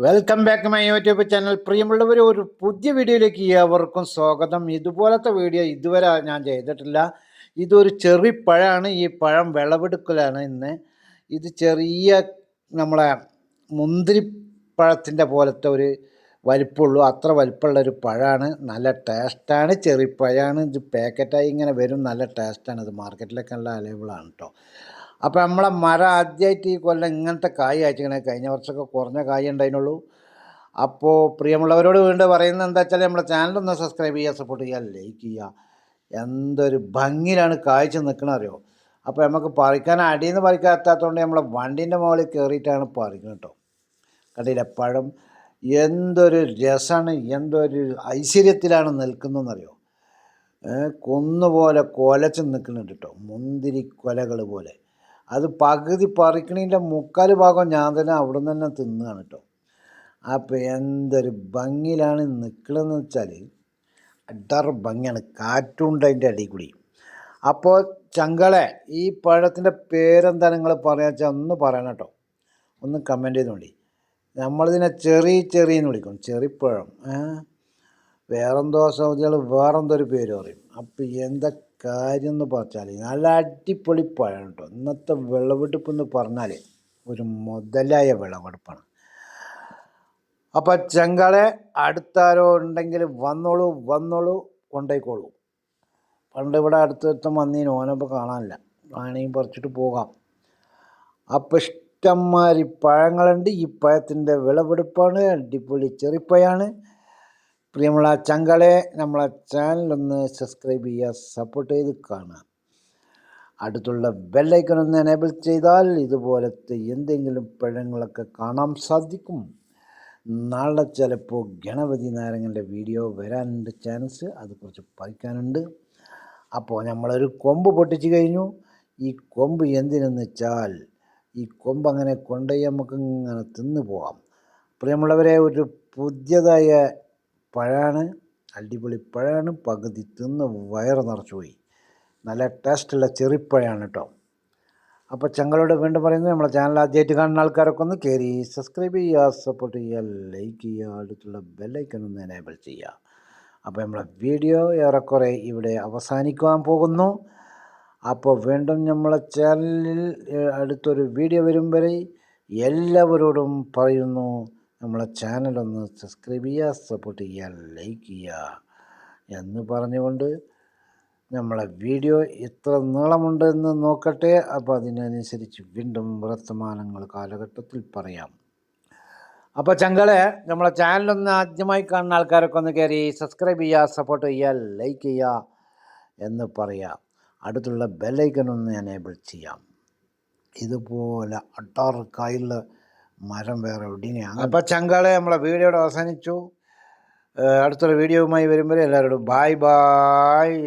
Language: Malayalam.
Welcome back my YouTube channel. പ്രിയമുള്ളവർ, ഒരു പുതിയ വീഡിയോയിലേക്ക് ഏവർക്കും സ്വാഗതം. ഇതുപോലത്തെ വീഡിയോ ഇതുവരെ ഞാൻ ചെയ്തിട്ടില്ല. ഇതൊരു ചെറിയ പഴമാണ്. ഈ പഴം വിളവെടുക്കലാണ് ഇന്ന്. ഇത് ചെറിയ നമ്മളെ മുന്തിരിപ്പഴത്തിൻ്റെ പോലത്തെ ഒരു വലിപ്പമുള്ളൂ, അത്ര വലിപ്പമുള്ള ഒരു പഴമാണ്. നല്ല ടേസ്റ്റാണ്. ചെറിയ പഴമാണ്. ഇത് പാക്കറ്റായി ഇങ്ങനെ വരും. നല്ല ടേസ്റ്റാണ്. ഇത് മാർക്കറ്റിലൊക്കെ നല്ല അവൈലബിളാണ് കേട്ടോ. അപ്പോൾ നമ്മളെ മരം ആദ്യമായിട്ട് ഈ കൊല്ലം ഇങ്ങനത്തെ കായ് കായ്ച്ചിങ്ങനെ. കഴിഞ്ഞ വർഷമൊക്കെ കുറഞ്ഞ കായ് ഉണ്ടായിരുന്നുള്ളൂ. അപ്പോൾ പ്രിയമുള്ളവരോട് വീണ്ടും പറയുന്നത് എന്താ വെച്ചാൽ നമ്മളെ ചാനലൊന്ന് സബ്സ്ക്രൈബ് ചെയ്യുക, സപ്പോർട്ട് ചെയ്യുക, ലൈക്ക് ചെയ്യുക. എന്തൊരു ഭംഗിയിലാണ് കായ്ച്ച് നിൽക്കണത് അറിയോ. അപ്പോൾ നമുക്ക് പറിക്കാൻ അടിയിൽ നിന്ന് പറിക്കാൻ എത്താത്തതുകൊണ്ട് നമ്മളെ വണ്ടീൻ്റെ മുകളിൽ കയറിയിട്ടാണ് പറിക്കുന്നത് കേട്ടോ. കണ്ടില്ല പഴം എന്തൊരു രസമാണ്, എന്തൊരു ഐശ്വര്യത്തിലാണ് നിൽക്കുന്നതെന്നറിയോ. കുന്നുപോലെ കൊലച്ച് നിൽക്കുന്നുണ്ട് കേട്ടോ, മുന്തിരി കൊലകൾ പോലെ. അത് പകുതി പറിക്കണതിൻ്റെ മുക്കാൽ ഭാഗം ഞാൻ തന്നെ അവിടെ നിന്ന് തന്നെ തിന്നുകയാണ് കേട്ടോ. അപ്പോൾ എന്തൊരു ഭംഗിയിലാണ് നിൽക്കണമെന്ന് വെച്ചാൽ അഡർ ഭംഗിയാണ്. കാറ്റുണ്ട് അതിൻ്റെ അടിയിൽ കൂടി. അപ്പോൾ ചങ്കളെ, ഈ പഴത്തിൻ്റെ പേരെന്താ നിങ്ങൾ പറയാ വെച്ചാൽ ഒന്ന് പറയണം കേട്ടോ. ഒന്ന് കമൻറ്റ് ചെയ്തോണ്ടി. നമ്മളിതിനെ ചെറിയെന്ന് വിളിക്കും, ചെറിപ്പഴം. വേറെന്തോ സൗദികൾ വേറെന്തോ ഒരു പേര് പറയും. അപ്പോൾ എന്താ കാര്യം എന്ന് പറഞ്ഞാൽ നല്ല അടിപൊളി പഴം കേട്ടോ. ഇന്നത്തെ വിളവെടുപ്പ് എന്ന് പറഞ്ഞാൽ ഒരു മുതലായ വിളവെടുപ്പാണ്. അപ്പം ചെങ്കളെ, അടുത്താരോ ഉണ്ടെങ്കിൽ വന്നോളൂ കൊണ്ടേക്കോളൂ. പണ്ട് ഇവിടെ അടുത്തൊരുത്തം വന്നീന്, ഓനപ്പോൾ കാണാനില്ല. വേണമെങ്കിൽ പറിച്ചിട്ട് പോകാം. അപ്പം ഇഷ്ടംമാതിരി പഴങ്ങളുണ്ട്. ഈ പഴത്തിൻ്റെ വിളവെടുപ്പാണ്. അടിപൊളി ചെറിപ്പഴമാണ്. പ്രിയമുള്ള ചങ്കളെ, നമ്മളെ ചാനലൊന്ന് സബ്സ്ക്രൈബ് ചെയ്യുക, സപ്പോർട്ട് ചെയ്ത് കാണുക. അടുത്തുള്ള ബെല്ലൈക്കൺ ഒന്ന് എനേബിൾ ചെയ്താൽ ഇതുപോലത്തെ എന്തെങ്കിലും പഴങ്ങളൊക്കെ കാണാൻ സാധിക്കും. നാളെ ചിലപ്പോൾ ഗണപതി നാരങ്ങൻ്റെ വീഡിയോ വരാനുണ്ട് ചാൻസ്. അത് കുറച്ച് പറിക്കാനുണ്ട്. അപ്പോൾ നമ്മളൊരു കൊമ്പ് പൊട്ടിച്ച് കഴിഞ്ഞു. ഈ കൊമ്പ് എന്തിനെന്ന് വെച്ചാൽ ഈ കൊമ്പ് അങ്ങനെ കൊണ്ടുപോയി നമുക്ക് ഇങ്ങനെ തിന്നു പോകാം. പ്രിയമുള്ളവരെ, ഒരു പുതിയതായ പഴമാണ്, അടിപൊളി പഴമാണ്. പകുതി തിന്ന് വയറ് നിറച്ചു പോയി. നല്ല ടേസ്റ്റുള്ള ചെറിപ്പഴമാണ് കേട്ടോ. അപ്പോൾ ചങ്ങളോട് വീണ്ടും പറയുന്നത്, നമ്മളെ ചാനൽ ആദ്യമായിട്ട് കാണുന്ന ആൾക്കാരൊക്കെ ഒന്ന് കയറി സബ്സ്ക്രൈബ് ചെയ്യുക, സപ്പോർട്ട് ചെയ്യുക, ലൈക്ക് ചെയ്യുക, അടുത്തുള്ള ബെല്ലൈക്കൺ ഒന്ന് എനേബിൾ ചെയ്യുക. അപ്പോൾ നമ്മളെ വീഡിയോ ഏറെക്കുറെ ഇവിടെ അവസാനിക്കുവാൻ പോകുന്നു. അപ്പോൾ വീണ്ടും നമ്മളെ ചാനലിൽ അടുത്തൊരു വീഡിയോ വരും വരെ എല്ലാവരോടും പറയുന്നു, നമ്മളെ ചാനലൊന്ന് സബ്സ്ക്രൈബ് ചെയ്യുക, സപ്പോർട്ട് ചെയ്യുക, ലൈക്ക് ചെയ്യുക എന്ന് പറഞ്ഞുകൊണ്ട് നമ്മളെ വീഡിയോ എത്ര നീളമുണ്ടെന്ന് നോക്കട്ടെ. അപ്പോൾ അതിനനുസരിച്ച് വീണ്ടും വർത്തമാനങ്ങൾ കാലഘട്ടത്തിൽ പറയാം. അപ്പോൾ ചങ്കളെ, നമ്മളെ ചാനലൊന്ന് ആദ്യമായി കാണുന്ന ആൾക്കാരൊക്കെ ഒന്ന് കയറി സബ്സ്ക്രൈബ് ചെയ്യുക, സപ്പോർട്ട് ചെയ്യുക, ലൈക്ക് ചെയ്യുക എന്ന് പറയാം. അടുത്തുള്ള ബെല്ലൈക്കൺ ഒന്ന് എനേബിൾ ചെയ്യാം. ഇതുപോലെ അട്ടാർക്കായുള്ള മരം വേറെ എവിടെയാണ്. അപ്പോൾ ചങ്കളെ, നമ്മളെ വീഡിയോയുടെ അവസാനിച്ചു. അടുത്തൊരു വീഡിയോയുമായി വരുമ്പോൾ എല്ലാവരോടും ബായ്.